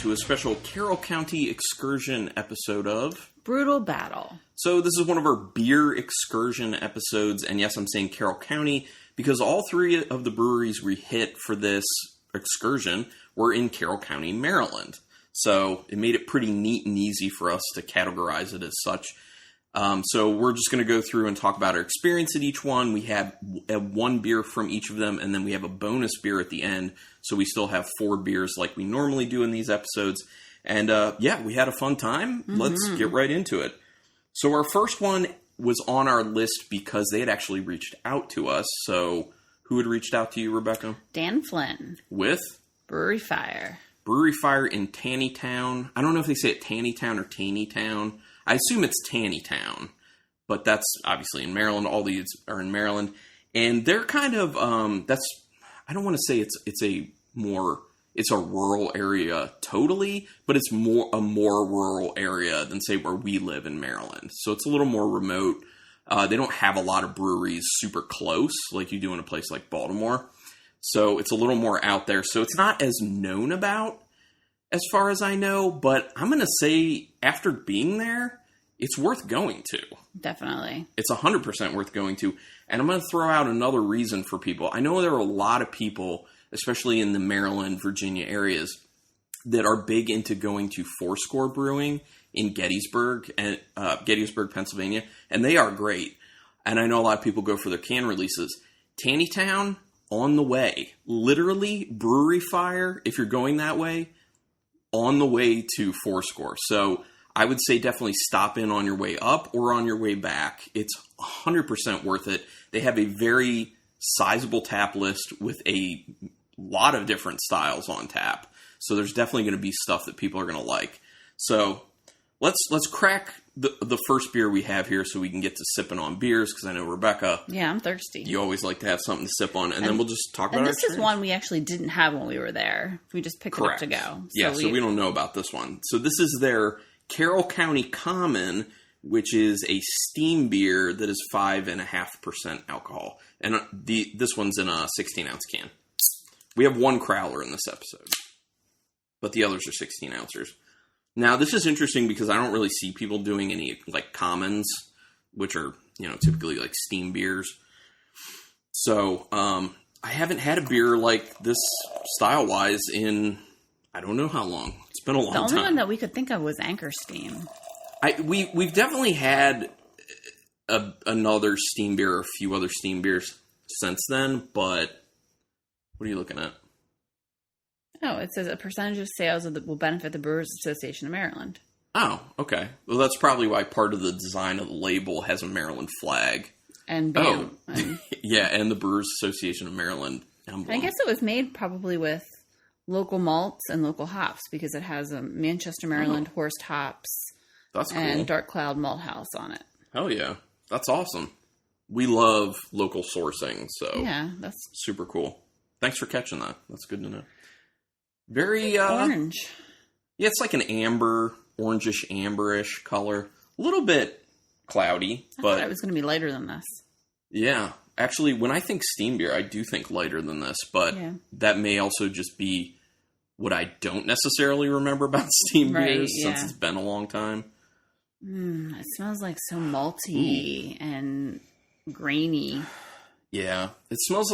to a special Carroll County Excursion episode of Brutal Battle. So this is one of our beer excursion episodes, and yes, I'm saying Carroll County because all three of the breweries we hit for this excursion were in Carroll County, Maryland. So it made it pretty neat and easy for us to categorize it as such. So we're just going to go through and talk about our experience at each one. We have one beer from each of them, and then we have a bonus beer at the end. So we still have 4 beers like we normally do in these episodes. And yeah, we had a fun time. Mm-hmm. Let's get right into it. So our first one was on our list because they had actually reached out to us. So who had reached out to you, Rebecca? Dan Flynn. With? Brewery Fire. Brewery Fire in Taneytown. I don't know if they say it Taneytown or Taneytown. I assume it's Taneytown, but that's obviously in Maryland. All these are in Maryland, and they're kind of I don't want to say it's a rural area totally, but it's a more rural area than say where we live in Maryland. So it's a little more remote. They don't have a lot of breweries super close like you do in a place like Baltimore. So it's a little more out there. So it's not as known about as far as I know, but I'm going to say after being there, it's worth going to. Definitely. It's 100% worth going to. And I'm going to throw out another reason for people. I know there are a lot of people, especially in the Maryland, Virginia areas, that are big into going to Fourscore Brewing in Gettysburg, Pennsylvania, and they are great. And I know a lot of people go for their can releases. Taneytown, on the way. Literally, Brewery Fire, if you're going that way, on the way to Fourscore. So I would say definitely stop in on your way up or on your way back. It's 100% worth it. They have a very sizable tap list with a lot of different styles on tap. So there's definitely going to be stuff that people are going to like. So let's crack the first beer we have here so we can get to sipping on beers, because I know, Rebecca... Yeah, I'm thirsty. You always like to have something to sip on, and then we'll just talk about our experience. And this is one we actually didn't have when we were there. We just picked Correct. It up to go. So we don't know about this one. So this is their Carroll County Common, which is a steam beer that is 5.5% alcohol. And this one's in a 16-ounce can. We have one crowler in this episode, but the others are 16 ounces. Now, this is interesting because I don't really see people doing any like commons, which are, typically like steam beers. So, I haven't had a beer like this style-wise in, I don't know how long. It's been a long time. The only one that we could think of was Anchor Steam. We've definitely had another steam beer or a few other steam beers since then, but what are you looking at? Oh, it says a percentage of sales will benefit the Brewers Association of Maryland. Oh, okay. Well, that's probably why part of the design of the label has a Maryland flag. And BAM. Oh, yeah, and the Brewers Association of Maryland emblem. I guess it was made probably with local malts and local hops, because it has a Manchester, Maryland Horst hops. That's cool. And Dark Cloud Malt House on it. Hell yeah. That's awesome. We love local sourcing, so yeah, that's super cool. Thanks for catching that. That's good to know. Very orange. Yeah, it's like an orangish, amberish color. A little bit cloudy, I but thought it was going to be lighter than this. Yeah, actually, when I think steam beer, I do think lighter than this, but that may also just be what I don't necessarily remember about steam beers since it's been a long time. It smells like so malty and grainy. Yeah, it smells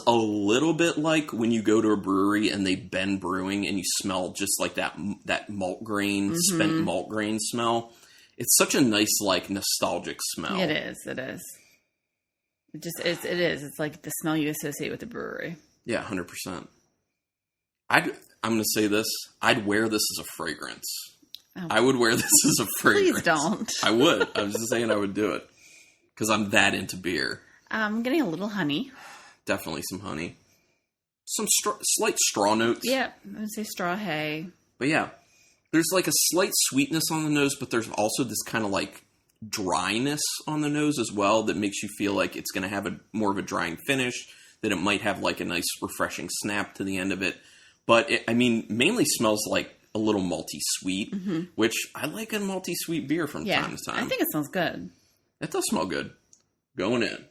a little bit like when you go to a brewery and they've been brewing and you smell just like that malt grain, spent malt grain smell. It's such a nice, like, nostalgic smell. It is. It is. It's like the smell you associate with the brewery. Yeah, 100%. I'm going to say this. I'd wear this as a fragrance. Oh. I would wear this as a fragrance. Please don't. I would. I was just saying I would do it. Because I'm that into beer. I'm getting a little honey. Definitely some honey. Some slight straw notes. Yeah, I would say straw hay. But yeah, there's like a slight sweetness on the nose, but there's also this kind of like dryness on the nose as well that makes you feel like it's going to have more of a drying finish, that it might have like a nice refreshing snap to the end of it. But it, mainly smells like a little malty sweet, which I like a malty sweet beer from time to time. I think it smells good. It does smell good. Going in.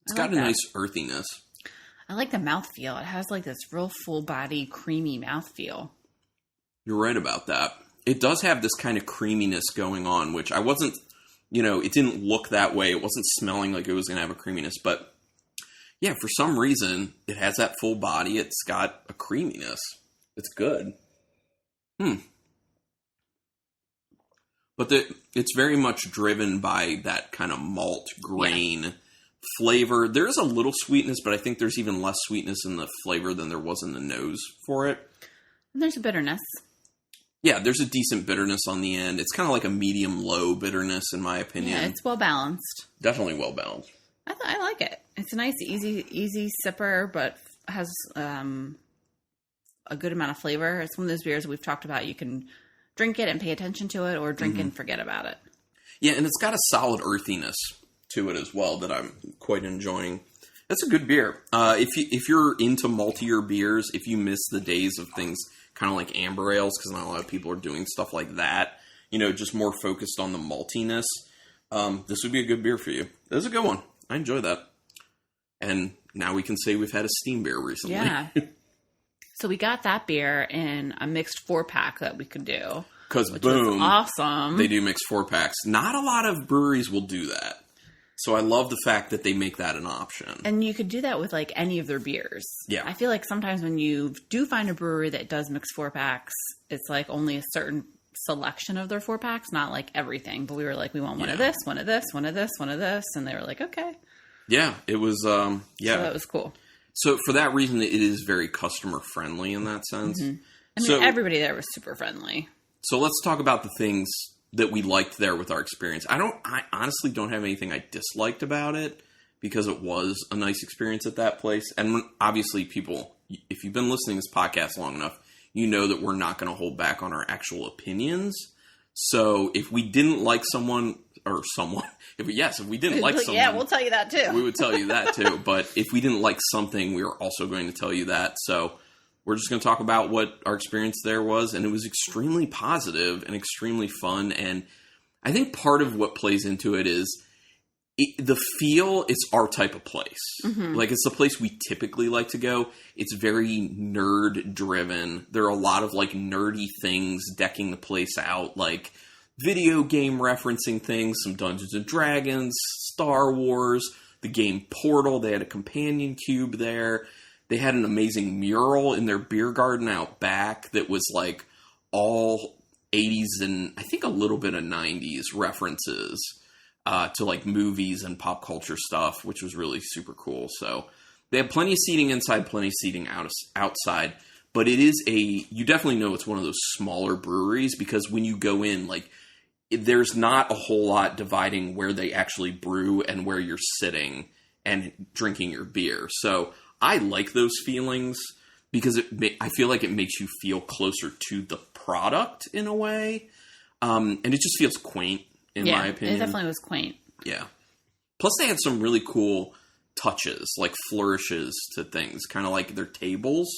It's got a nice earthiness. I like the mouthfeel. It has like this real full body, creamy mouthfeel. You're right about that. It does have this kind of creaminess going on, which I wasn't, it didn't look that way. It wasn't smelling like it was going to have a creaminess. But yeah, for some reason, it has that full body. It's got a creaminess. It's good. But it's very much driven by that kind of malt grain flavor. There is a little sweetness, but I think there's even less sweetness in the flavor than there was in the nose for it. And there's a bitterness. Yeah, there's a decent bitterness on the end. It's kind of like a medium-low bitterness, in my opinion. Yeah, it's well-balanced. Definitely well-balanced. I like it. It's a nice, easy sipper, but has a good amount of flavor. It's one of those beers we've talked about. You can drink it and pay attention to it, or drink and forget about it. Yeah, and it's got a solid earthiness to it as well that I'm quite enjoying. That's a good beer. If you're into maltier beers, if you miss the days of things kind of like amber ales, because not a lot of people are doing stuff like that, just more focused on the maltiness, this would be a good beer for you. This is a good one. I enjoy that. And now we can say we've had a steam beer recently. Yeah. So we got that beer in a mixed 4-pack that we could do. Because boom, awesome. They do mixed 4-packs. Not a lot of breweries will do that. So I love the fact that they make that an option. And you could do that with like any of their beers. Yeah. I feel like sometimes when you do find a brewery that does mixed 4-packs, it's like only a certain selection of their 4-packs, not like everything. But we were like, we want one of this, one of this, one of this, one of this. And they were like, okay. Yeah, it was, So that was cool. So for that reason, it is very customer friendly in that sense. Mm-hmm. I mean, everybody there was super friendly. So let's talk about the things that we liked there with our experience. I honestly don't have anything I disliked about it because it was a nice experience at that place. And obviously people, if you've been listening to this podcast long enough, you know that we're not going to hold back on our actual opinions. So if we didn't like someone, if we didn't like someone, yeah, we'll tell you that too. We would tell you that too. But if we didn't like something, we were also going to tell you that. So we're just going to talk about what our experience there was. And it was extremely positive and extremely fun. And I think part of what plays into it is the feel. It's our type of place. Mm-hmm. Like it's the place we typically like to go. It's very nerd driven. There are a lot of like nerdy things decking the place out, like video game referencing things, some Dungeons and Dragons, Star Wars, the game Portal. They had a companion cube there. They had an amazing mural in their beer garden out back that was like all 80s and I think a little bit of 90s references to like movies and pop culture stuff, which was really super cool. So they have plenty of seating inside, plenty of seating outside. But you definitely know it's one of those smaller breweries because when you go in, like, there's not a whole lot dividing where they actually brew and where you're sitting and drinking your beer. So I like those feelings because I feel like it makes you feel closer to the product in a way. And it just feels quaint, in my opinion. It definitely was quaint. Yeah. Plus they had some really cool touches, like flourishes to things, kind of like their tables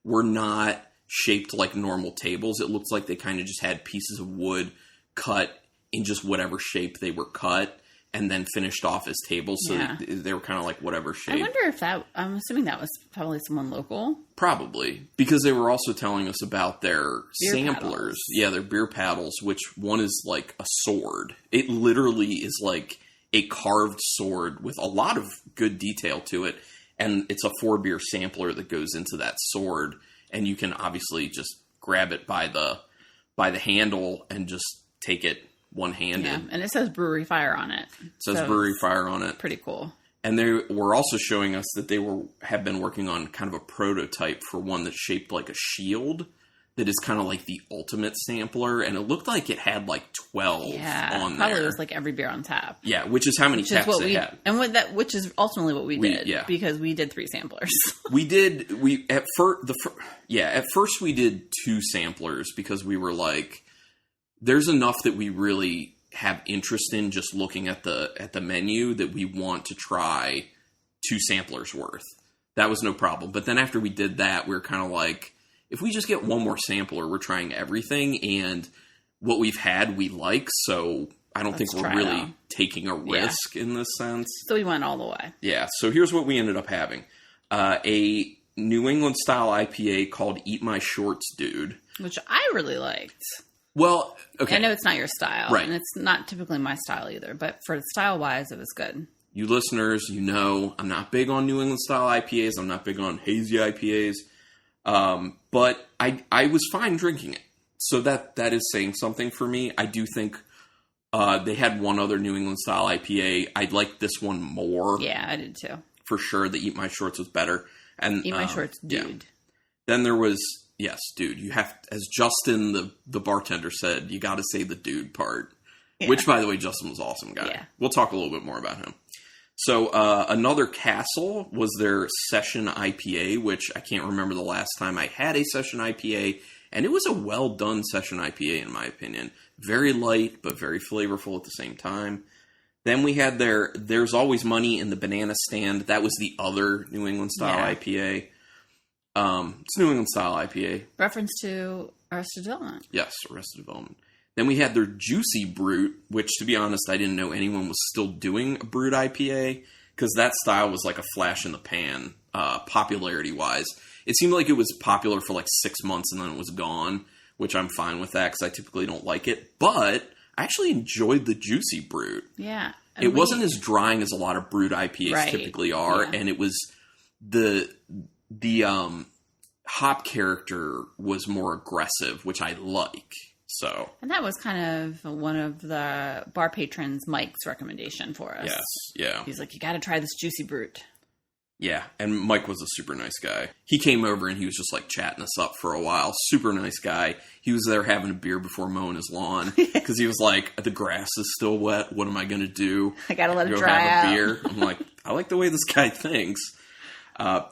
were not shaped like normal tables. It looked like they kind of just had pieces of wood cut in just whatever shape they were cut and then finished off as tables. So they were kind of like whatever shape. I wonder if I'm assuming that was probably someone local. Probably. Because they were also telling us about their beer samplers. Paddles. Yeah, their beer paddles, which one is like a sword. It literally is like a carved sword with a lot of good detail to it. And it's a 4-beer sampler that goes into that sword. And you can obviously just grab it by the handle and just take it one-handed. Yeah, and it says Brewery Fire on it. It says Brewery Fire on it. Pretty cool. And they were also showing us that they have been working on kind of a prototype for one that's shaped like a shield that is kind of like the ultimate sampler. And it looked like it had like 12 on there. Probably was like every beer on tap. Yeah, which is how many taps they had. And which is ultimately what we did. Yeah. Because we did 3 samplers. At first we did 2 samplers because we were like, there's enough that we really have interest in just looking at the menu that we want to try 2 samplers worth. That was no problem. But then after we did that, we were kind of like, if we just get one more sampler, we're trying everything. And what we've had, we like. So I don't think we're really taking a risk in this sense. So we went all the way. Yeah. So here's what we ended up having. a New England style IPA called Eat My Shorts, Dude. Which I really liked. Well, okay. I know it's not your style. Right. And it's not typically my style either. But for style-wise, it was good. You listeners, you know, I'm not big on New England style IPAs. I'm not big on hazy IPAs. But I was fine drinking it. So that is saying something for me. I do think they had one other New England style IPA. I liked this one more. Yeah, I did too. For sure, the Eat My Shorts was better. And Eat My Shorts, dude. Yeah. Then there was, yes, dude. You have, as Justin, the bartender said, you got to say the dude part. Yeah. Which, by the way, Justin was an awesome guy. Yeah. We'll talk a little bit more about him. So, Another Castle was their session IPA, which I can't remember the last time I had a session IPA, and it was a well-done session IPA, in my opinion. Very light, but very flavorful at the same time. Then we had There's Always Money in the Banana Stand. That was the other New England-style IPA. It's New England-style IPA. Reference to Arrested Development. Yes, Arrested Development. Then we had their Juicy Brute, which, to be honest, I didn't know anyone was still doing a Brute IPA, because that style was like a flash in the pan, popularity-wise. It seemed like it was popular for like 6 months and then it was gone, which I'm fine with that, because I typically don't like it. But I actually enjoyed the Juicy Brute. Yeah. It wasn't as drying as a lot of Brute IPAs typically are, and it was the hop character was more aggressive, which I like. So, and that was kind of one of the bar patrons, Mike's recommendation for us. Yes, yeah. He's like, you got to try this Juicy Brute. Yeah, and Mike was a super nice guy. He came over and he was just like chatting us up for a while. Super nice guy. He was there having a beer before mowing his lawn because he was like, the grass is still wet. What am I going to do? I got to let it dry have out. A beer. I'm like, I like the way this guy thinks.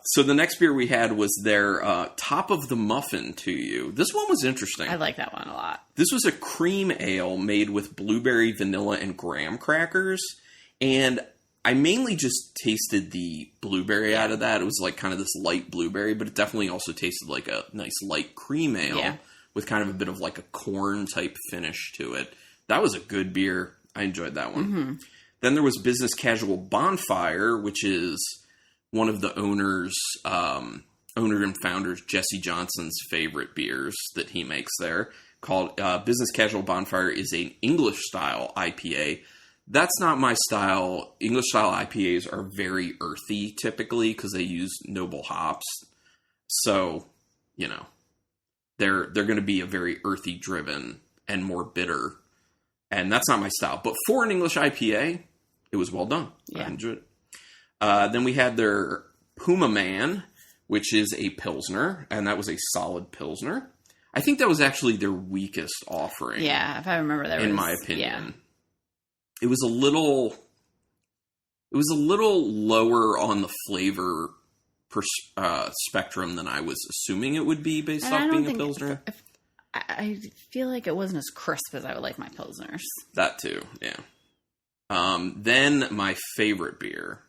So the next beer we had was their Top of the Muffin to You. This one was interesting. I like that one a lot. This was a cream ale made with blueberry, vanilla, and graham crackers. And I mainly just tasted the blueberry out of that. It was like kind of this light blueberry, but it definitely also tasted like a nice light cream ale with kind of a bit of like a corn type finish to it. That was a good beer. I enjoyed that one. Mm-hmm. Then there was Business Casual Bonfire, which is one of the owner and founders, Jesse Johnson's favorite beers that he makes there, called Business Casual Bonfire is an English-style IPA. That's not my style. English-style IPAs are very earthy, typically, because they use noble hops. So, you know, they're going to be a very earthy-driven and more bitter. And that's not my style. But for an English IPA, it was well done. Yeah. I enjoyed it. Then we had their Puma Man, which is a Pilsner, and that was a solid Pilsner. I think that was actually their weakest offering. Yeah, if I remember that. In my opinion. It was a little lower on the flavor spectrum than I was assuming it would be based off being a Pilsner. I feel like it wasn't as crisp as I would like my Pilsners. That too, yeah. Then my favorite beer,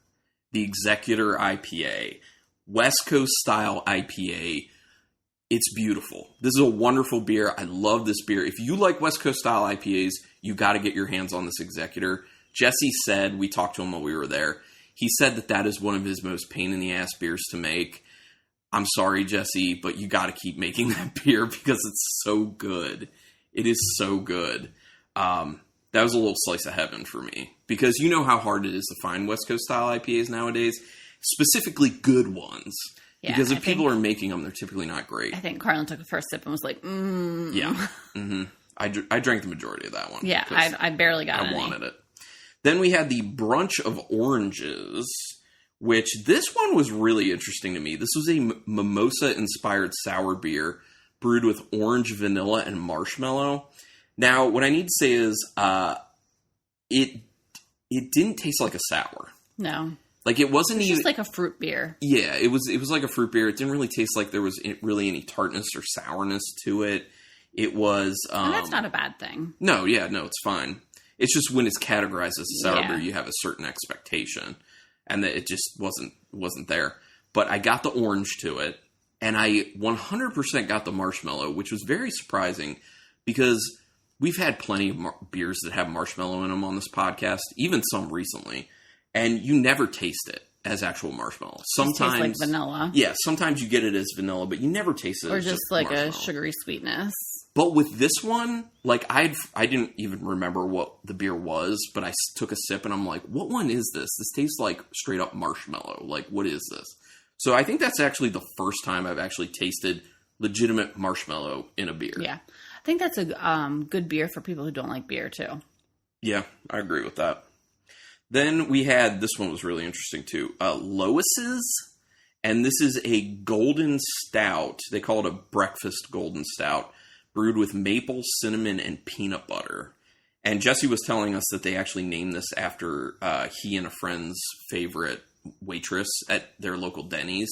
the Executor IPA. West Coast style IPA. It's beautiful. This is a wonderful beer. I love this beer. If you like West Coast style IPAs, you got to get your hands on this Executor. Jesse said, we talked to him while we were there, he said that is one of his most pain in the ass beers to make. I'm sorry, Jesse, but you got to keep making that beer because it's so good. It is so good. That was a little slice of heaven for me because you know how hard it is to find West Coast style IPAs nowadays, specifically good ones. Yeah, because if people are making them, they're typically not great. I think Carlin took a first sip and was like, Yeah. Mm-hmm. I drank the majority of that one. Yeah, I barely got it. I wanted it. Then we had the Brunch of Oranges, which this one was really interesting to me. This was a mimosa-inspired sour beer brewed with orange, vanilla, and marshmallow. Now, what I need to say is it didn't taste like a sour. No. Like it wasn't even just like a fruit beer. Yeah, it was like a fruit beer. It didn't really taste like there was really any tartness or sourness to it. It was and that's not a bad thing. No, it's fine. It's just when it's categorized as a sour beer, you have a certain expectation, and that it just wasn't there. But I got the orange to it, and I 100% got the marshmallow, which was very surprising because we've had plenty of beers that have marshmallow in them on this podcast, even some recently. And you never taste it. as actual marshmallow. Sometimes it tastes like vanilla. Yeah, sometimes you get it as vanilla, but you never taste it or as just like a sugary sweetness. But with this one, like I didn't even remember what the beer was, but I took a sip and I'm like, what one is this? This tastes like straight up marshmallow. Like, what is this? So I think that's actually the first time I've actually tasted legitimate marshmallow in a beer. Yeah. I think that's a good beer for people who don't like beer too. Yeah, I agree with that. Then we had, this one was really interesting too, Lois's. And this is a golden stout. They call it a breakfast golden stout, brewed with maple, cinnamon, and peanut butter. And Jesse was telling us that they actually named this after he and a friend's favorite waitress at their local Denny's.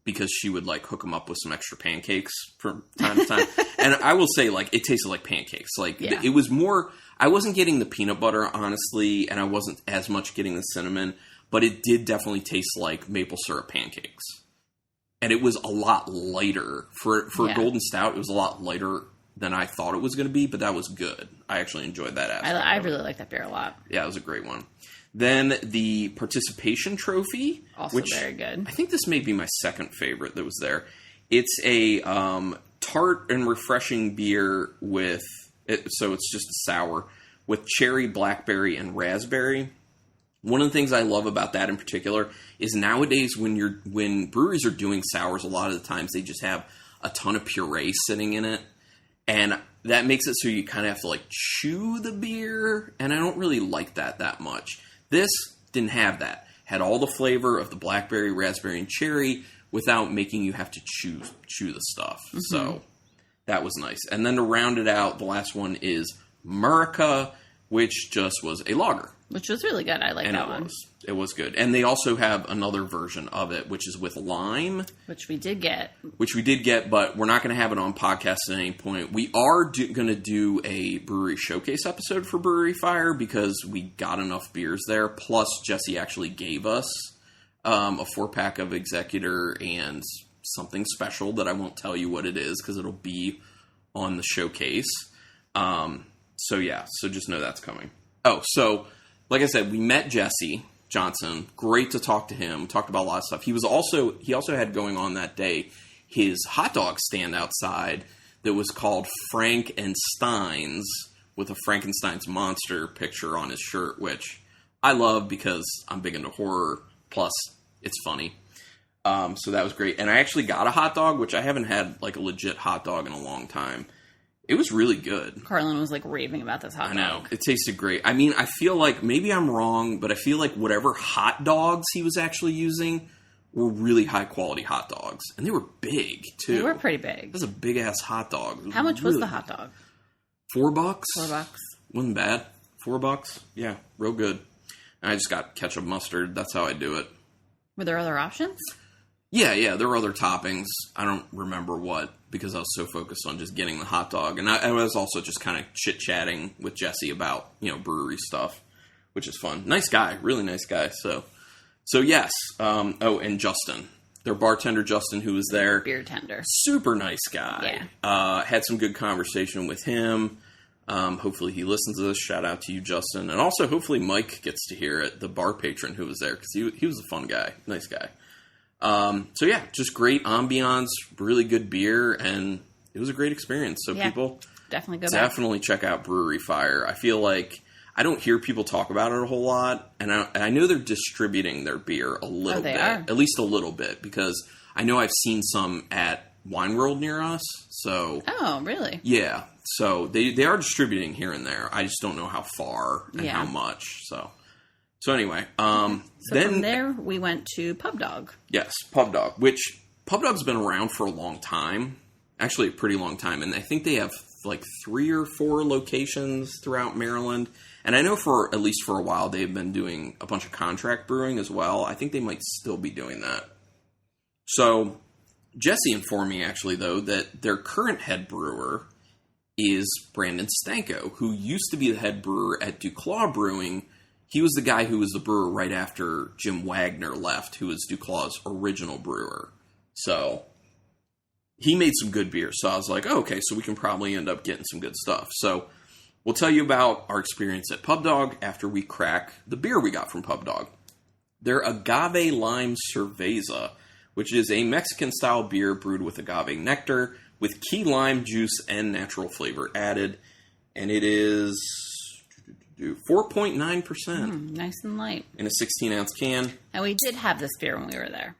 Because she would like hook them up with some extra pancakes from time to time. And I will say, like, it tasted like pancakes. Like, it was more, I wasn't getting the peanut butter, honestly, and I wasn't as much getting the cinnamon, but it did definitely taste like maple syrup pancakes. And it was a lot lighter. For a golden stout, it was a lot lighter than I thought it was going to be, but that was good. I actually enjoyed that aspect. I really like that beer a lot. Yeah, it was a great one. Then the participation trophy. Also which very good. I think this may be my second favorite that was there. It's a tart and refreshing beer with, so it's just a sour, with cherry, blackberry, and raspberry. One of the things I love about that in particular is nowadays when breweries are doing sours, a lot of the times they just have a ton of puree sitting in it. And that makes it so you kind of have to like chew the beer. And I don't really like that much. This didn't have that. Had all the flavor of the blackberry, raspberry, and cherry without making you have to chew the stuff. Mm-hmm. So that was nice. And then to round it out, the last one is Murica, which just was a lager. Which was really good. I like that one. It was good. And they also have another version of it, which is with lime. Which we did get, but we're not going to have it on podcast at any point. We are going to do a brewery showcase episode for Brewery Fire because we got enough beers there. Plus, Jesse actually gave us a 4-pack of Executor and something special that I won't tell you what it is because it'll be on the showcase. So just know that's coming. Oh, so like I said, we met Jesse Johnson. Great to talk to him. Talked about a lot of stuff. He also had going on that day his hot dog stand outside that was called Frank and Stein's with a Frankenstein's monster picture on his shirt, which I love because I'm big into horror. Plus, it's funny. So that was great. And I actually got a hot dog, which I haven't had like a legit hot dog in a long time. It was really good. Carlin was like raving about this hot dog. I know. It tasted great. I mean, I feel like, maybe I'm wrong, but I feel like whatever hot dogs he was actually using were really high quality hot dogs. And they were big, too. They were pretty big. It was a big ass hot dog. How much was the hot dog? $4? $4. Wasn't bad. $4? Yeah, real good. And I just got ketchup mustard. That's how I do it. Were there other options? Yeah, there were other toppings. I don't remember what, because I was so focused on just getting the hot dog. And I was also just kind of chit-chatting with Jesse about, brewery stuff, which is fun. Nice guy, really nice guy. So yes. And Justin, their bartender, Justin, who was there. Beer tender. Super nice guy. Yeah. Had some good conversation with him. Hopefully he listens to this. Shout out to you, Justin. And also hopefully Mike gets to hear it, the bar patron who was there, because he was a fun guy. Nice guy. Just great ambiance, really good beer, and it was a great experience. So people definitely check out Brewery Fire. I feel like I don't hear people talk about it a whole lot, and I know they're distributing their beer a little bit, at least a little bit, because I know I've seen some at Wine World near us. So really? Yeah. So they are distributing here and there. I just don't know how far and how much. So anyway, then from there we went to Pub Dog. Yes, Pub Dog, which Pub Dog's been around for a long time, actually a pretty long time, and I think they have like 3 or 4 locations throughout Maryland. And I know at least for a while they've been doing a bunch of contract brewing as well. I think they might still be doing that. So Jesse informed me actually though that their current head brewer is Brandon Stanko, who used to be the head brewer at Duclaw Brewing. He was the guy who was the brewer right after Jim Wagner left, who was Duclaw's original brewer. So he made some good beer. So I was like, okay, so we can probably end up getting some good stuff. So we'll tell you about our experience at Pub Dog after we crack the beer we got from Pub Dog. their Agave Lime Cerveza, which is a Mexican-style beer brewed with agave nectar, with key lime juice and natural flavor added. And it is 4.9%. Nice and light. In a 16-ounce can. And we did have this beer when we were there.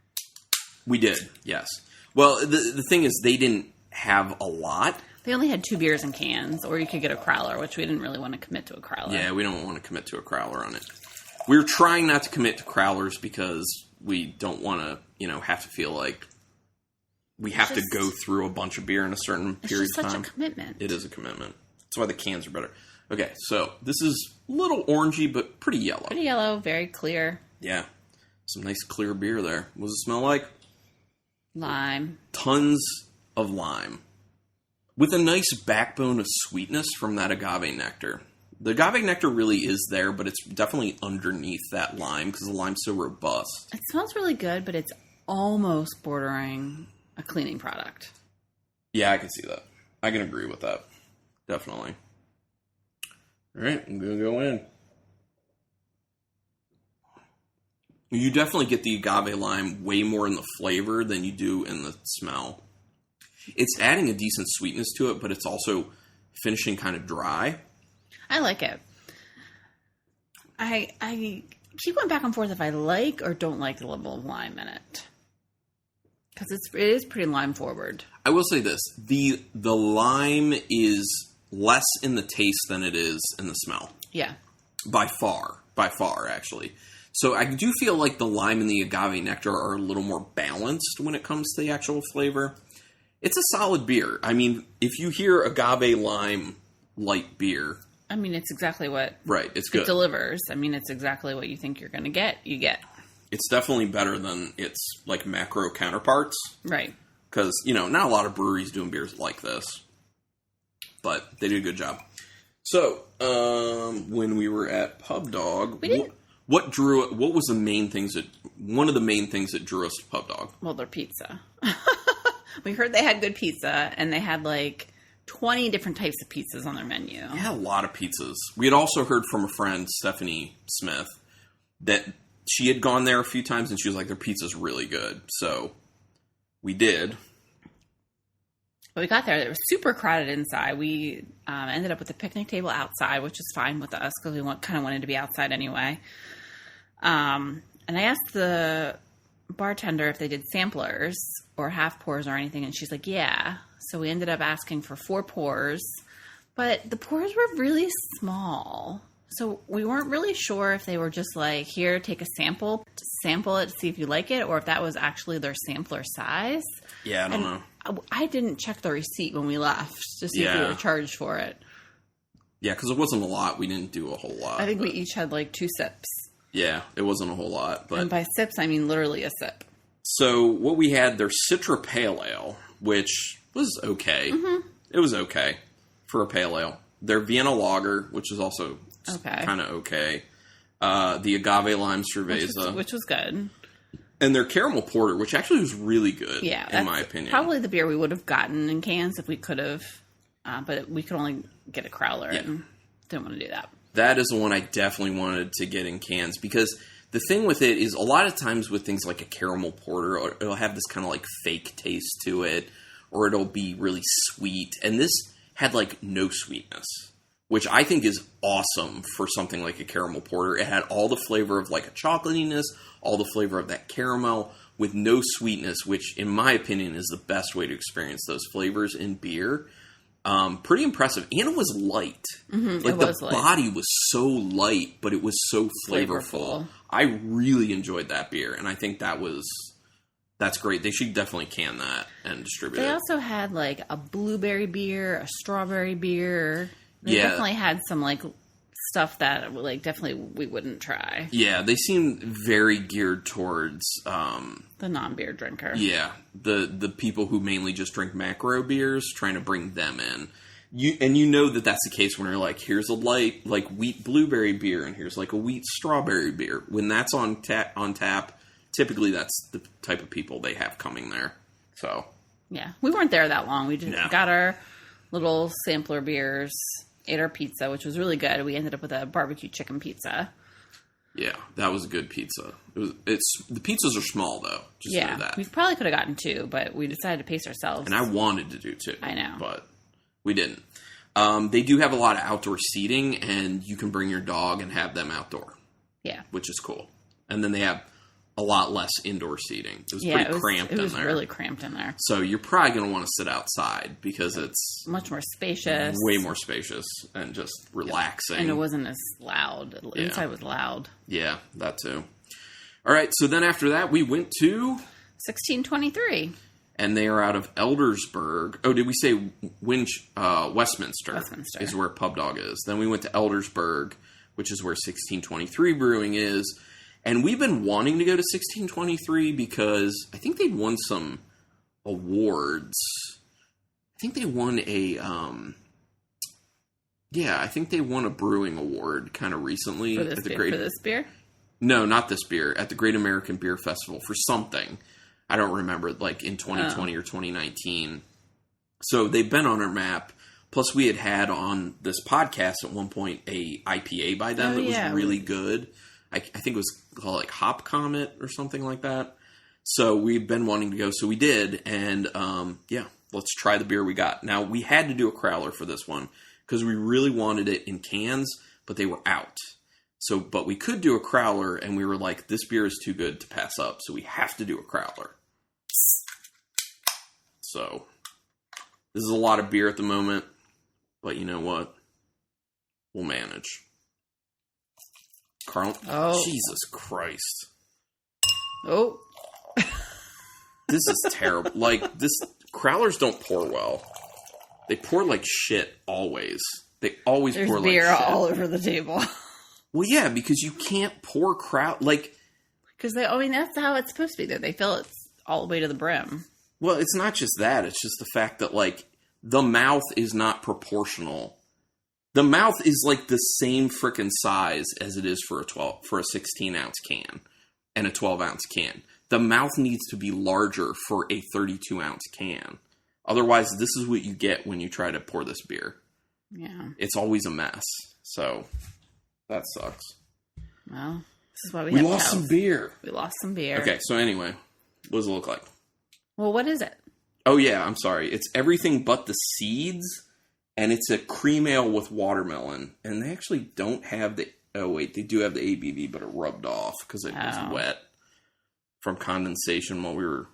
We did, yes. Well, the thing is, they didn't have a lot. They only had 2 beers in cans, or you could get a crowler, which we didn't really want to commit to a crowler. Yeah, we don't want to commit to a crowler on it. We're trying not to commit to crowlers because we don't want to, have to feel like we have to go through a bunch of beer in a certain period of time. It's such a commitment. It is a commitment. That's why the cans are better. Okay, so this is a little orangey, but pretty yellow. Pretty yellow, very clear. Yeah. Some nice clear beer there. What does it smell like? Lime. Tons of lime. With a nice backbone of sweetness from that agave nectar. The agave nectar really is there, but it's definitely underneath that lime because the lime's so robust. It smells really good, but it's almost bordering a cleaning product. Yeah, I can see that. I can agree with that. Definitely. All right, I'm going to go in. You definitely get the agave lime way more in the flavor than you do in the smell. It's adding a decent sweetness to it, but it's also finishing kind of dry. I like it. I keep going back and forth if I like or don't like the level of lime in it. Because it is pretty lime forward. I will say this. The lime is less in the taste than it is in the smell. Yeah. By far, actually. So I do feel like the lime and the agave nectar are a little more balanced when it comes to the actual flavor. It's a solid beer. I mean, if you hear agave lime light beer... I mean, it's exactly what... Right, it's good. It delivers. I mean, it's exactly what you think you're going to get. You get. It's definitely better than its, macro counterparts. Right. Because, not a lot of breweries doing beers like this. But they did a good job. So, when we were at Pub Dog... One of the main things that drew us to Pub Dog? Well, their pizza. We heard they had good pizza, and they had 20 different types of pizzas on their menu. They had a lot of pizzas. We had also heard from a friend, Stephanie Smith, that she had gone there a few times, and she was like, their pizza's really good. So, we did. When we got there, it was super crowded inside. We ended up with a picnic table outside, which is fine with us, because we kind of wanted to be outside anyway. And I asked the bartender if they did samplers or half pours or anything, and she's like, yeah. So we ended up asking for 4 pours, but the pours were really small. So we weren't really sure if they were just here, take a sample it, see if you like it, or if that was actually their sampler size. Yeah, I don't know. I didn't check the receipt when we left to see if we were charged for it. Yeah, because it wasn't a lot. We didn't do a whole lot. I think we each had 2 sips. Yeah, it wasn't a whole lot. But... And by sips, I mean literally a sip. So what we had, their Citra Pale Ale, which was okay. Mm-hmm. It was okay for a pale ale. Their Vienna Lager, which is also kind of okay. The Agave Lime Cerveza. Which was good. And their Caramel Porter, which actually was really good, in my opinion. Probably the beer we would have gotten in cans if we could have. But we could only get a crowler and didn't want to do that. That is the one I definitely wanted to get in cans because the thing with it is a lot of times with things like a caramel porter, it'll have this kind of fake taste to it, or it'll be really sweet. And this had no sweetness, which I think is awesome for something like a caramel porter. It had all the flavor of a chocolatiness, all the flavor of that caramel with no sweetness, which in my opinion is the best way to experience those flavors in beer. Pretty impressive. And it was light. Mm-hmm, the body was so light, but it was so flavorful. I really enjoyed that beer, and I think that's great. They should definitely can that and distribute it. They also had a blueberry beer, a strawberry beer. They definitely had some stuff that definitely we wouldn't try. Yeah, they seem very geared towards the non-beer drinker. Yeah, the people who mainly just drink macro beers, trying to bring them in. You know that's the case when you're here's a light wheat blueberry beer and here's a wheat strawberry beer. When that's on tap, typically that's the type of people they have coming there. So yeah, we weren't there that long. We just got our little sampler beers. Ate our pizza, which was really good. We ended up with a barbecue chicken pizza. Yeah, that was a good pizza. The pizzas are small though. Just know that. We probably could have gotten 2, but we decided to pace ourselves. And I wanted to do 2. I know, but we didn't. They do have a lot of outdoor seating, and you can bring your dog and have them outdoor. Yeah, which is cool. And then they have a lot less indoor seating. It was pretty cramped in there. It was really cramped in there. So you're probably going to want to sit outside because it's much more spacious. Way more spacious and just relaxing. And it wasn't as loud. Inside was loud. Yeah, that too. All right, so then after that, we went to 1623. And they are out of Eldersburg. Oh, did we say Westminster? Westminster is where Pub Dog is. Then we went to Eldersburg, which is where 1623 Brewing is. And we've been wanting to go to 1623 because I think they'd won some awards. I think they won I think they won a brewing award kind of recently. For this beer? No, not this beer. At the Great American Beer Festival for something. I don't remember, like in 2020 or 2019. So they've been on our map. Plus, we had on this podcast at one point a IPA by them that was really good. I think it was called like Hop Comet or something like that. So we've been wanting to go, so we did. And let's try the beer we got. Now, we had to do a crowler for this one because we really wanted it in cans, but they were out. So, but we could do a crowler, and we were like, this beer is too good to pass up, so we have to do a crowler. So, this is a lot of beer at the moment, but you know what? We'll manage. Carl, Jesus Christ. Oh. This is terrible. Crowlers don't pour well. They pour like shit always. They always pour like shit. There's beer all over the table. Well, yeah, because you can't pour because that's how it's supposed to be. Though they fill it all the way to the brim. Well, it's not just that. It's just the fact that the mouth is not proportional. The mouth is the same frickin' size as it is for a 16-ounce can and a 12-ounce can. The mouth needs to be larger for a 32-ounce can. Otherwise, this is what you get when you try to pour this beer. Yeah. It's always a mess. So, that sucks. Well, this is why we lost some beer. We lost some beer. Okay, so anyway, what does it look like? Well, what is it? Oh, yeah, I'm sorry. It's everything but the seeds, and it's a cream ale with watermelon. And they actually don't have they do have the ABV, but it rubbed off because it was wet from condensation while we were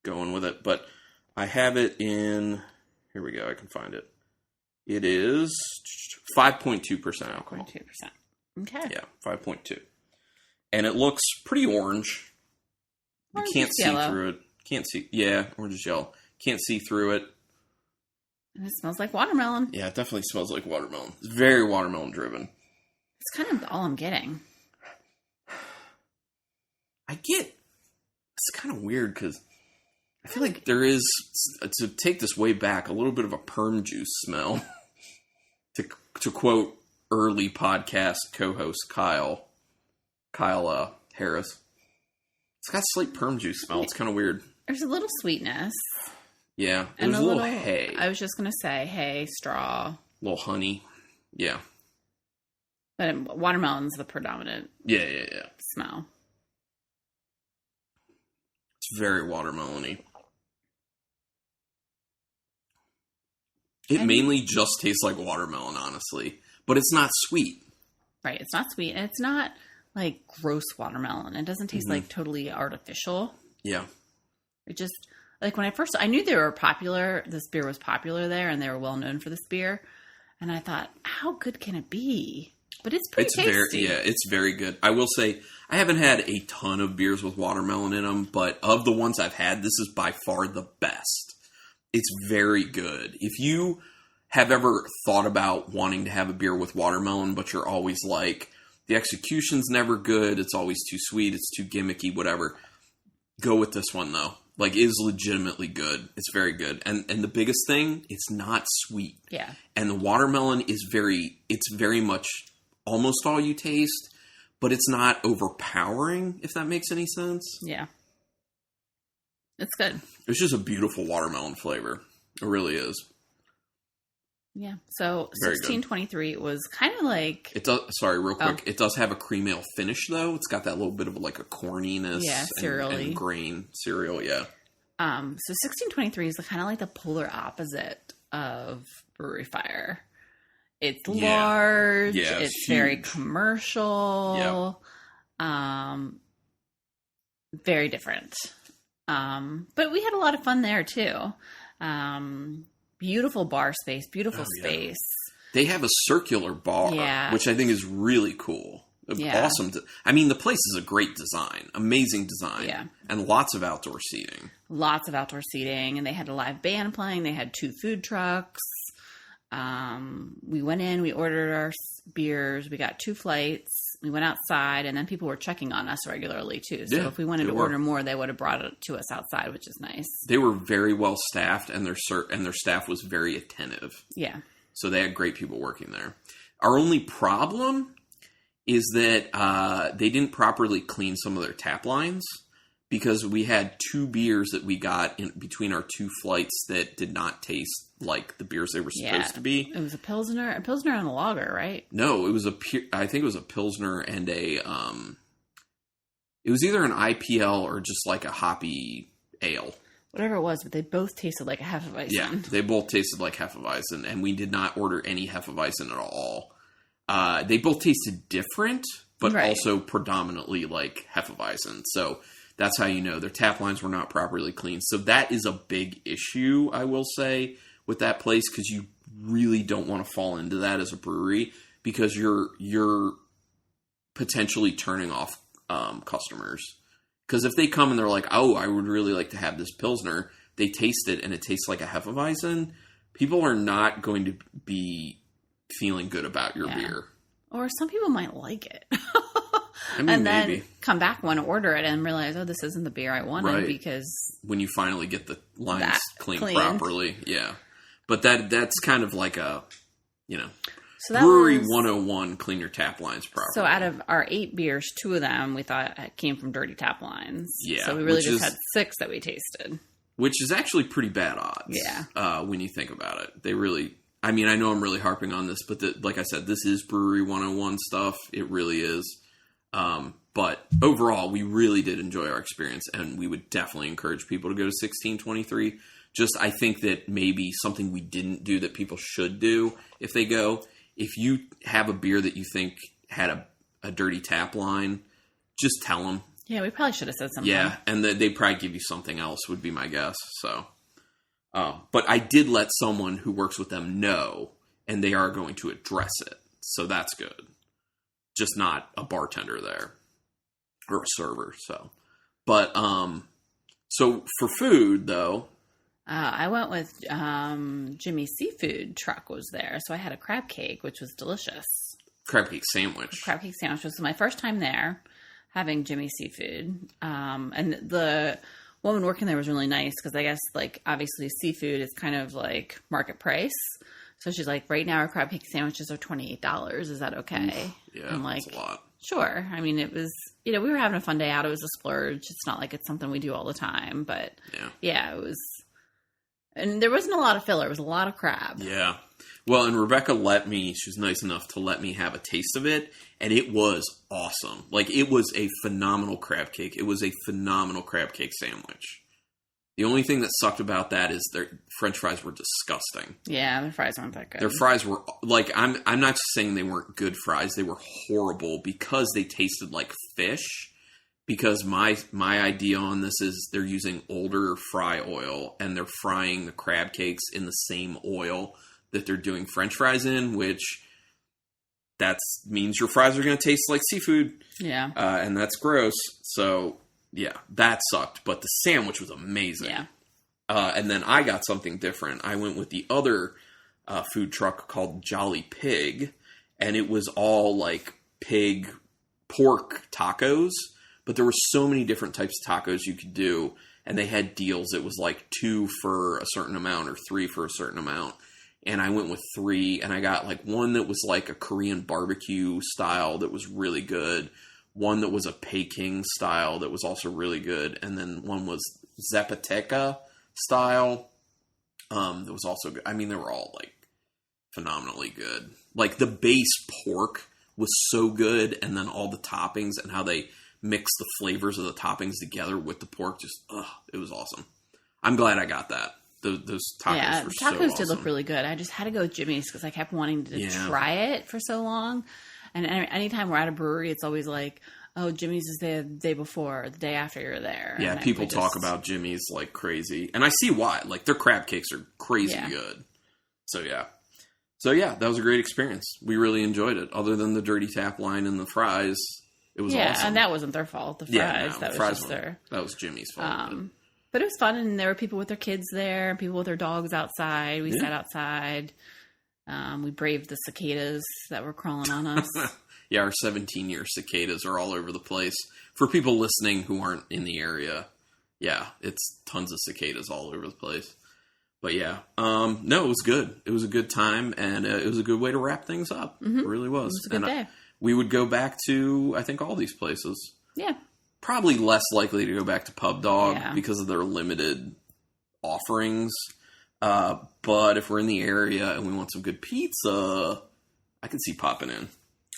going with it. But I have it in, here we go, I can find it. It is 5.2% alcohol. 5.2%. Okay. Yeah, 5.2. And it looks pretty orange. You can't see through it. Orange yellow. Can't see through it. And it smells like watermelon. Yeah, it definitely smells like watermelon. It's very watermelon driven. It's kind of all I'm getting. It's kind of weird because I feel like there is, to take this way back, a little bit of a perm juice smell. to quote early podcast co-host Kyle Harris. It's got a slight perm juice smell. It's kind of weird. There's a little sweetness. Yeah, there's a little hay. I was just going to say hay, straw. A little honey. Yeah. But watermelon's the predominant smell. It's very watermelon-y. It mainly just tastes like watermelon, honestly. But it's not sweet. Right, it's not sweet. And it's not like gross watermelon. It doesn't taste like totally artificial. Yeah. It just, when I knew they were popular, this beer was popular there and they were well known for this beer. And I thought, how good can it be? But it's pretty tasty. It's very good. I will say, I haven't had a ton of beers with watermelon in them, but of the ones I've had, this is by far the best. It's very good. If you have ever thought about wanting to have a beer with watermelon, but you're always like, the execution's never good, it's always too sweet, it's too gimmicky, whatever, go with this one, though. It is legitimately good. It's very good. And the biggest thing, it's not sweet. Yeah. And the watermelon is very much almost all you taste, but it's not overpowering, if that makes any sense. Yeah. It's good. It's just a beautiful watermelon flavor. It really is. Yeah. So Very good. 1623 was kind of like... It does. Sorry, real quick. It does have a cream ale finish, though. It's got that little bit of like a corniness. Yeah, cereal-y. And grain cereal, yeah. So 1623 is kind of like the polar opposite of Brewery Fire. It's large. Yeah, it's very commercial. Very different. But we had a lot of fun there too. Beautiful bar space, beautiful space. They have a circular bar, which I think is really cool. Awesome. I mean, the place is a great design, amazing design, and lots of outdoor seating. Lots of outdoor seating, and they had a live band playing. They had 2 food trucks. We went in, we ordered our beers, we got 2 flights, we went outside, and then people were checking on us regularly too. So if we wanted to order more, they would have brought it to us outside, which is nice. They were very well staffed, and their staff was very attentive. Yeah. So they had great people working there. Our only problem is that they didn't properly clean some of their tap lines, because we had 2 beers that we got in between our 2 flights that did not taste like the beers they were supposed to be. It was a Pilsner and a lager, right? No, it was I think it was a Pilsner and it was either an IPL or just like a hoppy ale. Whatever it was, but they both tasted like a Hefeweizen. Yeah, they both tasted like Hefeweizen, and we did not order any Hefeweizen at all. They both tasted different, but also predominantly like Hefeweizen. So that's how you know their tap lines were not properly cleaned. So that is a big issue, I will say, with that place, because you really don't want to fall into that as a brewery, because you're potentially turning off customers. Because if they come and they're like, oh, I would really like to have this Pilsner, they taste it and it tastes like a Hefeweizen, people are not going to be feeling good about your beer. Or some people might like it. I mean, and maybe. then come back, want to order it, and realize, oh, this isn't the beer I wanted, because... When you finally get the lines cleaned properly, But that's kind of like a, so Brewery 101, clean your tap lines properly. So out of our 8 beers, 2 of them we thought came from dirty tap lines. Yeah. So we really just had 6 that we tasted. Which is actually pretty bad odds. Yeah. When you think about it. They really... I mean, I know I'm really harping on this, but like I said, this is Brewery 101 stuff. It really is. But overall, we really did enjoy our experience, and we would definitely encourage people to go to 1623. Just, I think that maybe something we didn't do that people should do if they go. If you have a beer that you think had a dirty tap line, just tell them. Yeah, we probably should have said something. Yeah, and they'd probably give you something else, would be my guess. So, but I did let someone who works with them know, and they are going to address it. So that's good. Just not a bartender there or a server. So, but so for food though, I went with Jimmy's Seafood truck was there, so I had a crab cake, which was delicious. Crab cake sandwich. Crab cake sandwich was my first time there, having Jimmy's Seafood, and the woman working there was really nice, because I guess obviously seafood is kind of like market price. So she's like, right now our crab cake sandwiches are $28. Is that okay? Yeah, I'm like, that's a lot. Sure. I mean, it was, we were having a fun day out. It was a splurge. It's not like it's something we do all the time, but yeah, it was. And there wasn't a lot of filler. It was a lot of crab. Yeah. Well, and Rebecca she was nice enough to let me have a taste of it, and it was awesome. It was a phenomenal crab cake. It was a phenomenal crab cake sandwich. The only thing that sucked about that is their French fries were disgusting. Yeah, their fries weren't that good. Their fries were, I'm not just saying they weren't good fries. They were horrible because they tasted like fish. Because my idea on this is they're using older fry oil, and they're frying the crab cakes in the same oil that they're doing French fries in, which that means your fries are going to taste like seafood. Yeah. And that's gross. So, yeah, that sucked. But the sandwich was amazing. Yeah. And then I got something different. I went with the other food truck called Jolly Pig, and it was all pig pork tacos. But there were so many different types of tacos you could do, and they had deals. It was 2 for a certain amount or 3 for a certain amount. And I went with 3, and I got one that was a Korean barbecue style that was really good. One that was a Peking style that was also really good. And then one was Zapoteca style that was also good. I mean, they were all phenomenally good. Like, the base pork was so good, and then all the toppings and how they mix the flavors of the toppings together with the pork, it was awesome. I'm glad I got that. Those tacos were so awesome. Tacos did look really good. I just had to go with Jimmy's because I kept wanting to try it for so long. And anytime we're at a brewery, it's always like, oh, Jimmy's is the day before, or the day after you're there. Yeah, people talk about Jimmy's like crazy. And I see why. Like, their crab cakes are crazy good. So, yeah. That was a great experience. We really enjoyed it. Other than the dirty tap line and the fries, it was awesome. Yeah, and that wasn't their fault. The fries, that was just their... That was Jimmy's fault. But it was fun, and there were people with their kids there, people with their dogs outside. We sat outside. We braved the cicadas that were crawling on us. Yeah, our 17-year cicadas are all over the place. For people listening who aren't in the area, yeah, it's tons of cicadas all over the place. But yeah, no, it was good. It was a good time, and it was a good way to wrap things up. Mm-hmm. It really was. It was a good day. We would go back to, I think, all these places. Yeah. Probably less likely to go back to Pub Dog because of their limited offerings. But if we're in the area and we want some good pizza, I can see popping in.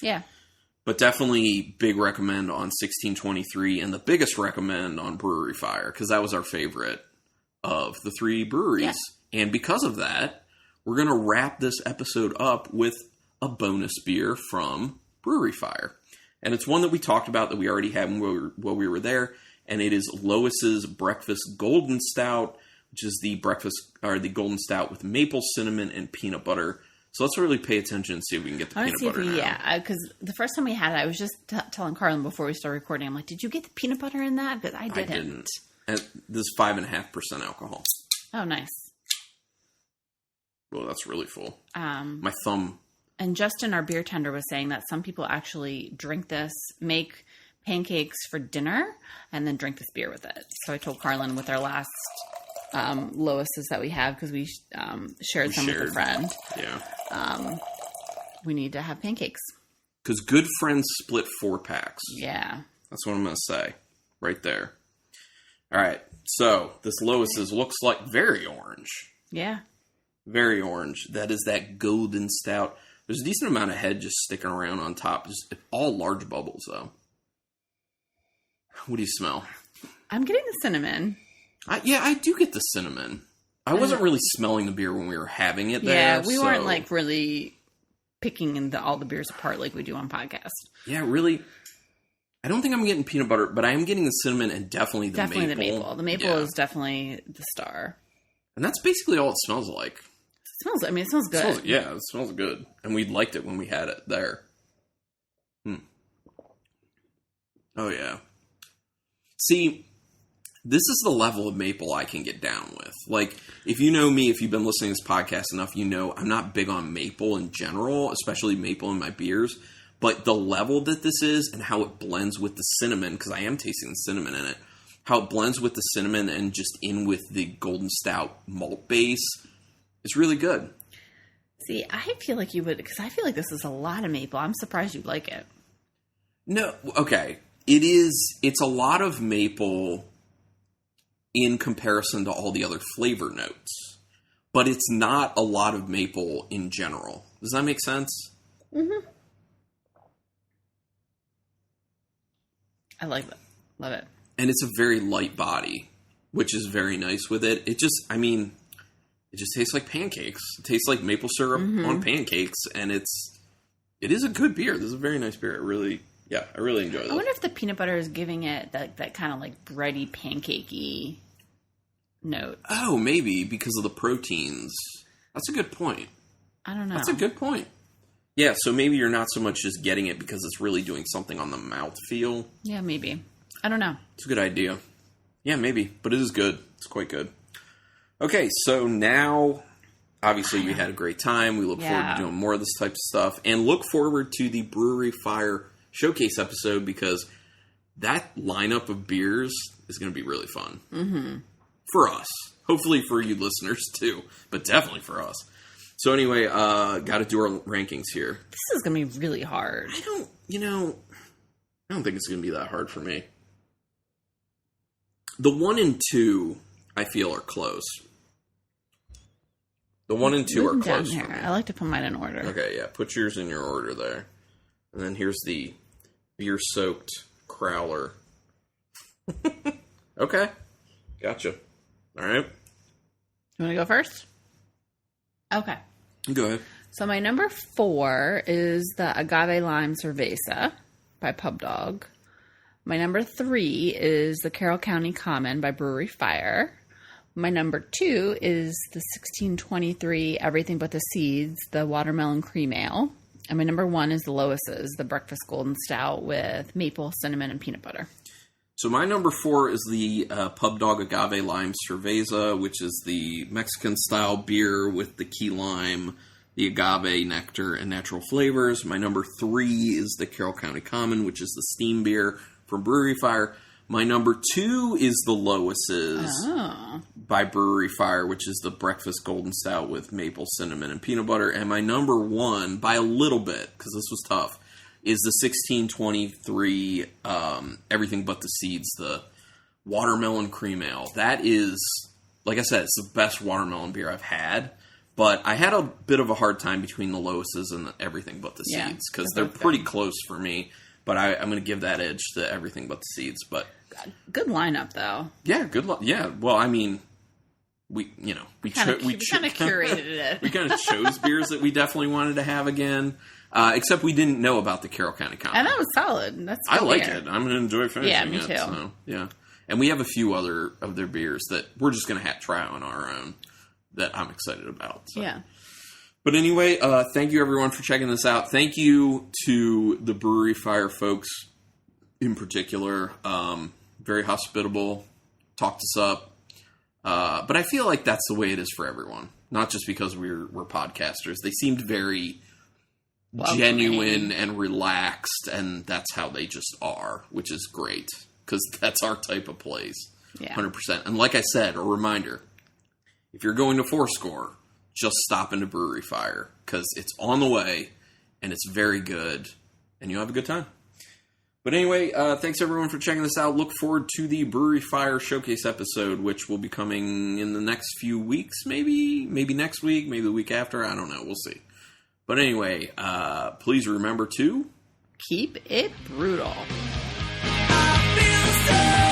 Yeah. But definitely big recommend on 1623 and the biggest recommend on Brewery Fire because that was our favorite of the three breweries. Yeah. And because of that, we're going to wrap this episode up with a bonus beer from Brewery Fire. And it's one that we talked about that we already had while we were there. And it is Lois's Breakfast Golden Stout, which is the Golden Stout with maple, cinnamon, and peanut butter. So let's really pay attention and see if we can get the peanut butter in. Yeah, because the first time we had it, I was just telling Carlin before we started recording, I'm like, did you get the peanut butter in that? Because I didn't. And this is 5.5% alcohol. Oh, nice. Well, that's really full. My thumb. And Justin, our beer tender, was saying that some people actually drink this, make pancakes for dinner, and then drink this beer with it. So I told Carlin with our last Lois's that we have, because we shared some with a friend. Yeah. We need to have pancakes. Because good friends split 4-packs. Yeah. That's what I'm going to say. Right there. All right. So this Lois's looks like very orange. Yeah. Very orange. That is that golden stout. There's a decent amount of head just sticking around on top. Just all large bubbles, though. What do you smell? I'm getting the cinnamon. I do get the cinnamon. I wasn't really smelling the beer when we were having it there. Yeah, we weren't like really picking all the beers apart like we do on podcast. Yeah, really. I don't think I'm getting peanut butter, but I am getting the cinnamon and definitely the maple. Definitely the maple. The maple is definitely the star. And that's basically all it smells like. It smells good. It smells good. And we liked it when we had it there. Oh, yeah. See, this is the level of maple I can get down with. Like, if you know me, if you've been listening to this podcast enough, you know I'm not big on maple in general, especially maple in my beers. But the level that this is and how it blends with the cinnamon, because I am tasting the cinnamon in it, how it blends with the cinnamon and just in with the Golden Stout malt base, it's really good. See, I feel like you would, because I feel like this is a lot of maple. I'm surprised you like it. No, okay. It's a lot of maple in comparison to all the other flavor notes. But it's not a lot of maple in general. Does that make sense? Mm-hmm. I like that. Love it. And it's a very light body, which is very nice with it. It just tastes like pancakes. It tastes like maple syrup on pancakes, and it is a good beer. This is a very nice beer. I really enjoy it. I wonder if the peanut butter is giving it that kind of like bready, pancakey note. Oh, maybe because of the proteins. That's a good point. I don't know. That's a good point. Yeah, so maybe you're not so much just getting it because it's really doing something on the mouthfeel. Yeah, maybe. I don't know. It's a good idea. Yeah, maybe. But it is good. It's quite good. Okay, so now, obviously, we had a great time. We look forward to doing more of this type of stuff. And look forward to the Brewery Fire Showcase episode because that lineup of beers is going to be really fun. Mm-hmm. For us. Hopefully for you listeners, too. But definitely for us. So anyway, got to do our rankings here. This is going to be really hard. I don't think it's going to be that hard for me. The 1 and 2, I feel, are close. The 1 and 2 are close here. for me. I like to put mine in order. Okay, yeah. Put yours in your order there. And then here's the beer-soaked crowler. Okay. Gotcha. All right. You want to go first? Okay. Go ahead. So my number 4 is the Agave Lime Cerveza by Pub Dog. My number 3 is the Carroll County Common by Brewery Fire. My number 2 is the 1623 Everything But the Seeds, the Watermelon Cream Ale. And my number 1 is the Lois's, the Breakfast Golden Stout with maple, cinnamon, and peanut butter. So my number 4 is the Pub Dog Agave Lime Cerveza, which is the Mexican-style beer with the key lime, the agave nectar, and natural flavors. My number 3 is the Carroll County Common, which is the steam beer from Brewery Fire. My number 2 is the Lois's by Brewery Fire, which is the Breakfast Golden Stout with maple, cinnamon, and peanut butter. And my number 1, by a little bit, because this was tough, is the 1623 Everything But the Seeds, the Watermelon Cream Ale. That is, like I said, it's the best watermelon beer I've had. But I had a bit of a hard time between the Lois's and the Everything But the Seeds, because they're pretty close for me. But I'm going to give that edge to Everything But the Seeds. But good lineup, though. Yeah, good luck. Yeah, well, I mean, we kind of curated it. We kind of chose beers that we definitely wanted to have again. Except we didn't know about the Carroll County Common. And that was solid. That's I like it. I'm going to enjoy finishing it. Yeah, me too. So, yeah. And we have a few other of their beers that we're just going to try on our own that I'm excited about. So. Yeah. But anyway, thank you everyone for checking this out. Thank you to the Brewery Fire folks in particular. Very hospitable. Talked us up. But I feel like that's the way it is for everyone. Not just because we're podcasters. They seemed very genuine and relaxed, and that's how they just are, which is great. Because that's our type of place. Yeah. 100%. And like I said, a reminder, if you're going to Fourscore, just stop into Brewery Fire, because it's on the way, and it's very good, and you'll have a good time. But anyway, thanks everyone for checking this out. Look forward to the Brewery Fire Showcase episode, which will be coming in the next few weeks, maybe next week, maybe the week after, I don't know, we'll see. But anyway, please remember to keep it brutal. I feel so